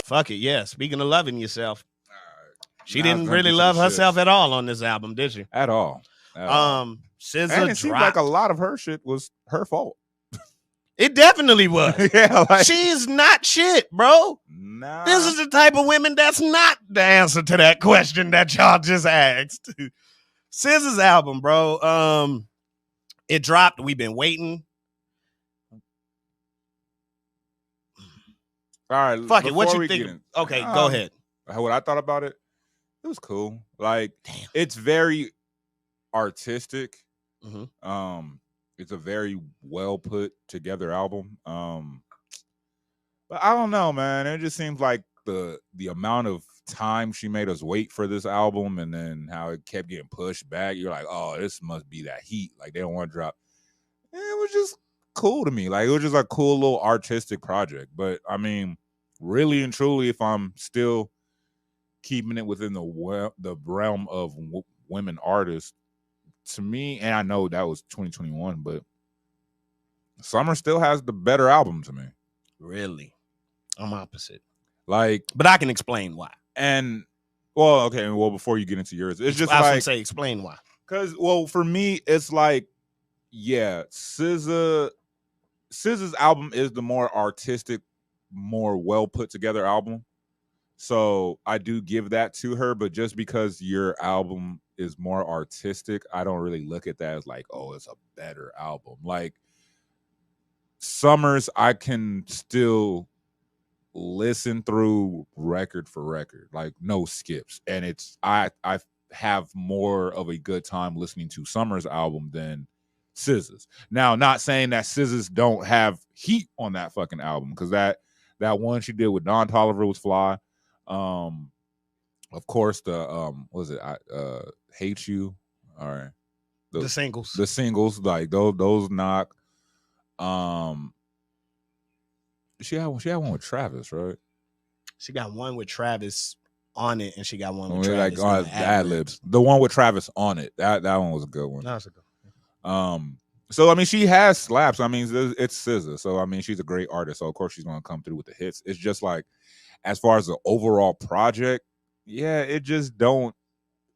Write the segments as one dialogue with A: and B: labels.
A: Fuck it, yeah. Speaking of loving yourself, she
B: Now
A: didn't
B: it's
A: really
B: empty to
A: love
B: the
A: herself
B: shits.
A: at all on this album, did she?
B: At all. And
A: SZA
B: it seems like
A: dropped.
B: a lot of her shit was her fault.
A: It definitely was.
B: Yeah, like,
A: she's not shit, bro.
B: nah.
A: This is the type of women that's not the answer to that question that y'all just asked. SZA's album, bro. It dropped. We've been waiting.
B: All right,
A: fuck it. What you think? Okay, go ahead.
B: What I thought about it, it was cool. Like,
A: damn,
B: it's very artistic.
A: Mm-hmm.
B: It's a very well put together album. But I don't know, man. It just seems like the amount of time she made us wait for this album, and then how it kept getting pushed back. You're like, oh, this must be that heat. Like, they don't want to drop. And it was just cool to me. Like, it was just a cool little artistic project. But I mean, really and truly, if I'm still keeping it within the realm of women artists, to me, and I know that was 2021, but Summer still has the better album to me.
A: Really? I'm opposite.
B: Like,
A: but I can explain why.
B: And well, okay, well, before you get into yours, it's just
A: I was
B: like,
A: gonna say, explain why.
B: Because, well, for me, it's like, yeah, SZA's album is the more artistic, more well put together album. So I do give that to her, but just because your album is more artistic, I don't really look at that as like, oh, it's a better album. Like, Summer's, I can still listen through record for record, like no skips, and it's I have more of a good time listening to Summer's album than SZA's. Now, not saying that SZA's don't have heat on that fucking album, because that one she did with Don Toliver was fly. Of course, the what was it? I Hate You. All right,
A: the singles,
B: like those knock. She had one with Travis, right?
A: She got one with Travis on it, and she got one with
B: Travis
A: like
B: ad-libs. The one with Travis on it. That one was a good one.
A: That's a good one.
B: So I mean, she has slaps. I mean, it's SZA. So I mean, she's a great artist. So of course she's gonna come through with the hits. It's just like, as far as the overall project, yeah, it just don't.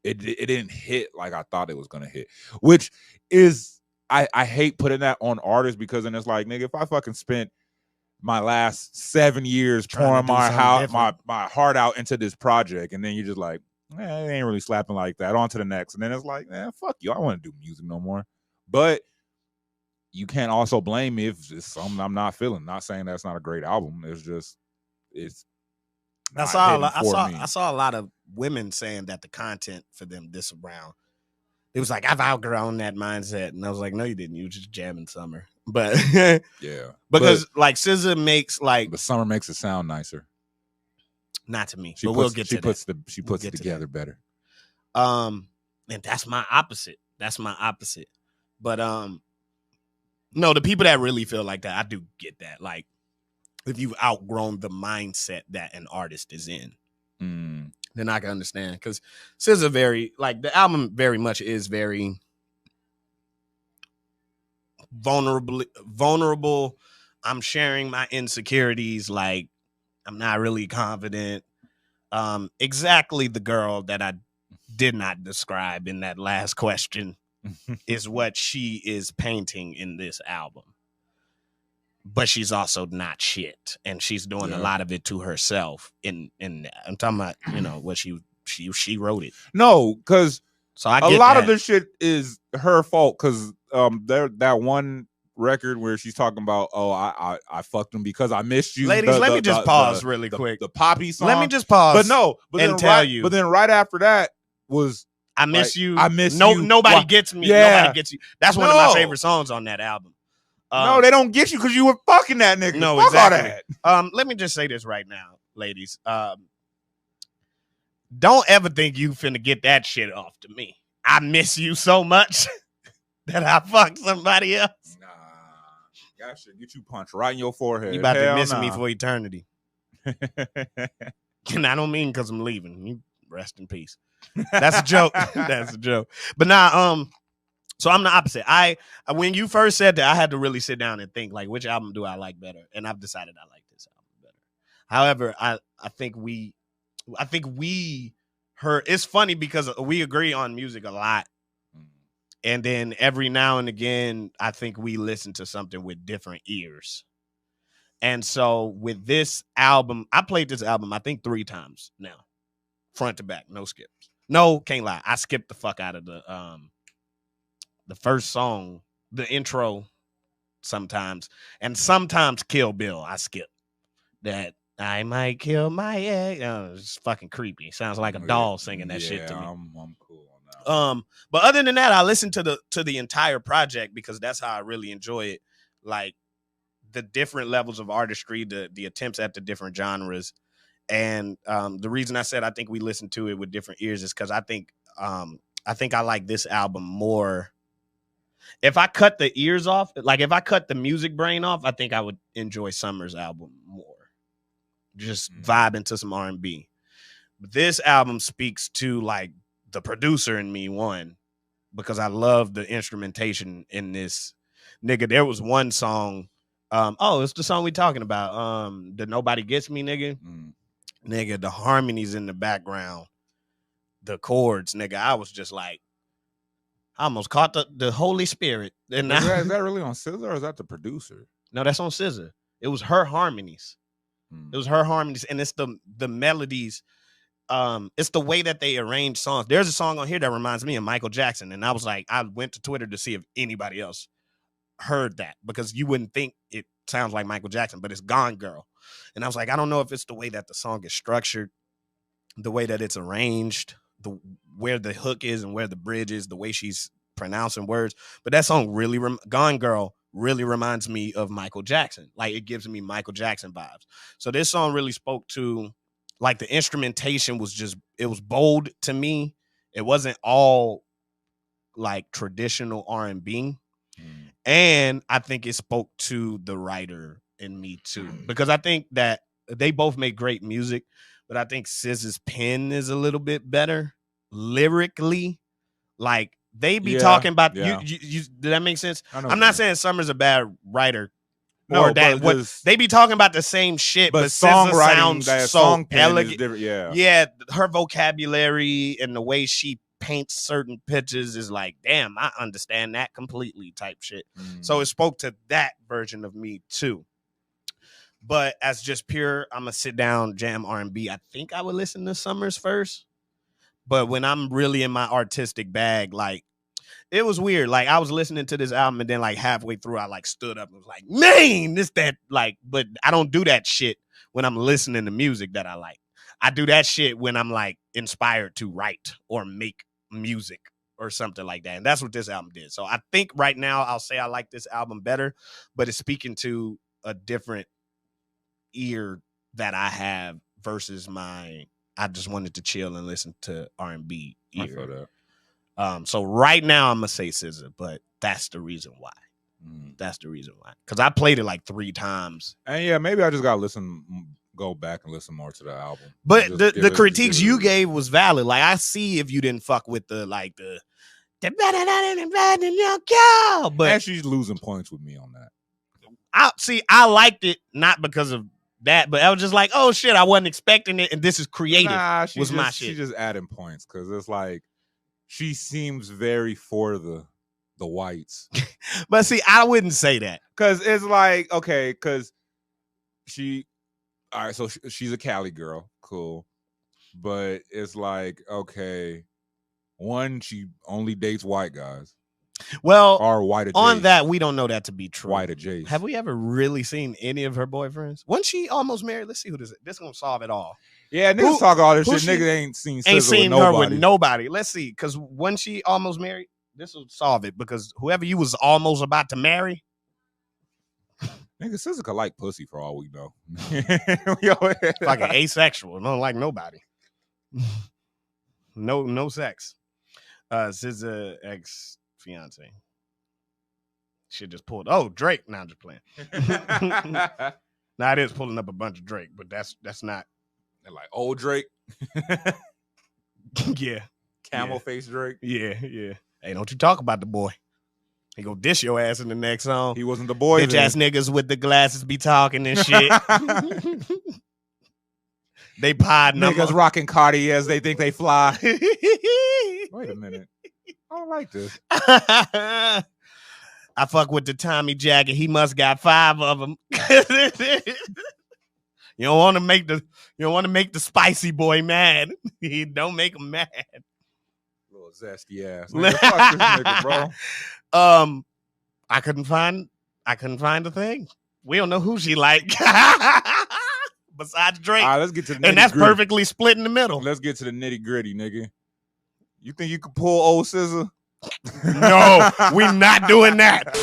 B: It didn't hit like I thought it was gonna hit. Which is, I hate putting that on artists, because then it's like, nigga, if I fucking spent my last 7 years pouring my heart out into this project, and then you're just like, it ain't really slapping like that. On to the next. And then it's like, fuck you. I don't want to do music no more. But you can't also blame me if it's something I'm not feeling. Not saying that's not a great album. It's just,
A: I saw a lot of women saying that the content for them this round, it was like, I've outgrown that mindset. And I was like, no, you didn't. You were just jamming Summer. But
B: yeah,
A: because like SZA makes like,
B: but Summer makes it sound nicer.
A: Not to me, but we'll get to that.
B: She puts it together better.
A: And that's my opposite. But no, the people that really feel like that, I do get that. Like, if you've outgrown the mindset that an artist is in, then I can understand. Because SZA the album very much is very vulnerable. I'm sharing my insecurities. Like, I'm not really confident. Exactly the girl that I did not describe in that last question is what she is painting in this album. But she's also not shit, and she's doing a lot of it to herself. I'm talking about, what she wrote it.
B: No, because
A: so I get
B: a lot of this shit is her fault. Because that one record where she's talking about, I fucked him because I missed you.
A: Ladies, let me just pause really quick.
B: The Poppy song.
A: Let me just pause.
B: But then right after that was
A: I miss you.
B: I miss you.
A: Nobody gets me.
B: Yeah.
A: Nobody gets you. That's one of my favorite songs on that album.
B: No, they don't get you because you were fucking that nigga.
A: No,
B: fuck
A: exactly.
B: all that.
A: Let me just say this right now, ladies. Don't ever think you finna get that shit off to me. I miss you so much that I fucked somebody else.
B: Nah, that shit get you punched right in your forehead.
A: You about to miss me for eternity. And I don't mean because I'm leaving. You rest in peace. That's a joke. That's a joke. But now, so I'm the opposite. When you first said that, I had to really sit down and think, like, which album do I like better? And I've decided I like this album better. However, I think we heard. It's funny because we agree on music a lot, and then every now and again, I think we listen to something with different ears. And so with this album, I played this album I think 3 times now, front to back, no skips. No, can't lie, I skipped the fuck out of the first song, the intro, sometimes, and sometimes Kill Bill. I skip that. I might kill my ex. It's fucking creepy. Sounds like a doll singing that shit to me.
B: I'm cool on that.
A: But other than that, I listened to the entire project because that's how I really enjoy it. Like the different levels of artistry, the attempts at the different genres, and the reason I said I think we listen to it with different ears is because I think I like this album more. If I cut the ears off, like if I cut the music brain off, I think I would enjoy Summer's album more. Just vibing to some R&B. But this album speaks to like the producer in me, one, because I love the instrumentation in this. Nigga, there was one song. It's the song we talking about. The Nobody Gets Me, nigga. Nigga, the harmonies in the background, the chords, nigga. I was just like, I almost caught the Holy Spirit. And
B: is that really on SZA or is that the producer?
A: No, that's on SZA. It was her harmonies. It was her harmonies, and it's the melodies. It's the way that they arrange songs. There's a song on here that reminds me of Michael Jackson, and I was like, I went to Twitter to see if anybody else heard that, because you wouldn't think it sounds like Michael Jackson, but it's Gone Girl. And I was like, I don't know if it's the way that the song is structured, the way that it's arranged, where the hook is and where the bridge is, the way she's pronouncing words. But that song really, Gone Girl, really reminds me of Michael Jackson. Like, it gives me Michael Jackson vibes. So this song really spoke to, like, the instrumentation was just, it was bold to me. It wasn't all like traditional R&B. And I think it spoke to the writer in me too, because I think that they both make great music, but I think SZA's pen is a little bit better lyrically. Like, they be talking about you. Did that make sense? I'm not saying Summer's a bad writer.
B: No,
A: or that they be talking about the same shit, but songwriting sounds so elegant. Yeah, her vocabulary and the way she paints certain pictures is like, damn, I understand that completely type shit. So it spoke to that version of me too. But as just pure, I'm a sit down jam R&B, I think I would listen to Summers first. But when I'm really in my artistic bag, like, it was weird. Like, I was listening to this album and then like halfway through, I like stood up and was like, man, this, that, like, but I don't do that shit when I'm listening to music that I like. I do that shit when I'm like inspired to write or make music or something like that. And that's what this album did. So I think right now I'll say I like this album better, but it's speaking to a different ear that I have versus I just wanted to chill and listen to R&B ear.
B: I feel that.
A: So right now I'm gonna say SZA, but that's the reason why. That's the reason why. Because I played it like 3 times.
B: And yeah, maybe I just gotta go back and listen more to the album.
A: But the critiques you gave was valid. Like, I see if you didn't fuck with the but
B: and she's losing points with me on that.
A: I liked it not because of that, but I was just like, oh shit, I wasn't expecting it, and this is creative. My shit.
B: She's just adding points because it's like she seems very for the whites.
A: But see, I wouldn't say that.
B: Because it's like, okay, because all right, so she's a Cali girl, cool. But it's like, okay, one, she only dates white guys.
A: Well,
B: or white adjacent.
A: On that, we don't know that to be true.
B: White adjacent.
A: Have we ever really seen any of her boyfriends? Wasn't she almost married? Let's see who this is. This gonna solve it all.
B: Yeah, niggas talk all this shit. Niggas ain't seen
A: her with nobody. Let's see, because when she almost married, this will solve it. Because whoever you was almost about to marry,
B: nigga, SZA could like pussy for all we know.
A: Fucking asexual. Don't like nobody. No sex. SZA ex fiance. Shit just pulled. Oh, Drake. Now I'm just playing. Now it is pulling up a bunch of Drake, but that's not.
B: They're like old Drake.
A: Yeah.
B: Camel face Drake.
A: Yeah. Hey, don't you talk about the boy. He gonna dish your ass in the next song.
B: He wasn't the boy.
A: Bitch ass niggas with the glasses be talking and shit. They pod
B: Niggas rocking Cartiers, they think they fly. Wait a minute. I don't like this.
A: I fuck with the Tommy jacket. He must got 5 of them. You don't want to make the spicy boy mad. He don't make him mad.
B: Little zesty ass. Nigga, fuck this nigga, bro.
A: I couldn't find a thing. We don't know who she like. Besides Drake.
B: All right, let's get to the nitty-gritty.
A: And that's perfectly split in the middle.
B: Let's get to the nitty-gritty, nigga. You think you could pull old SZA?
A: No, we not doing that.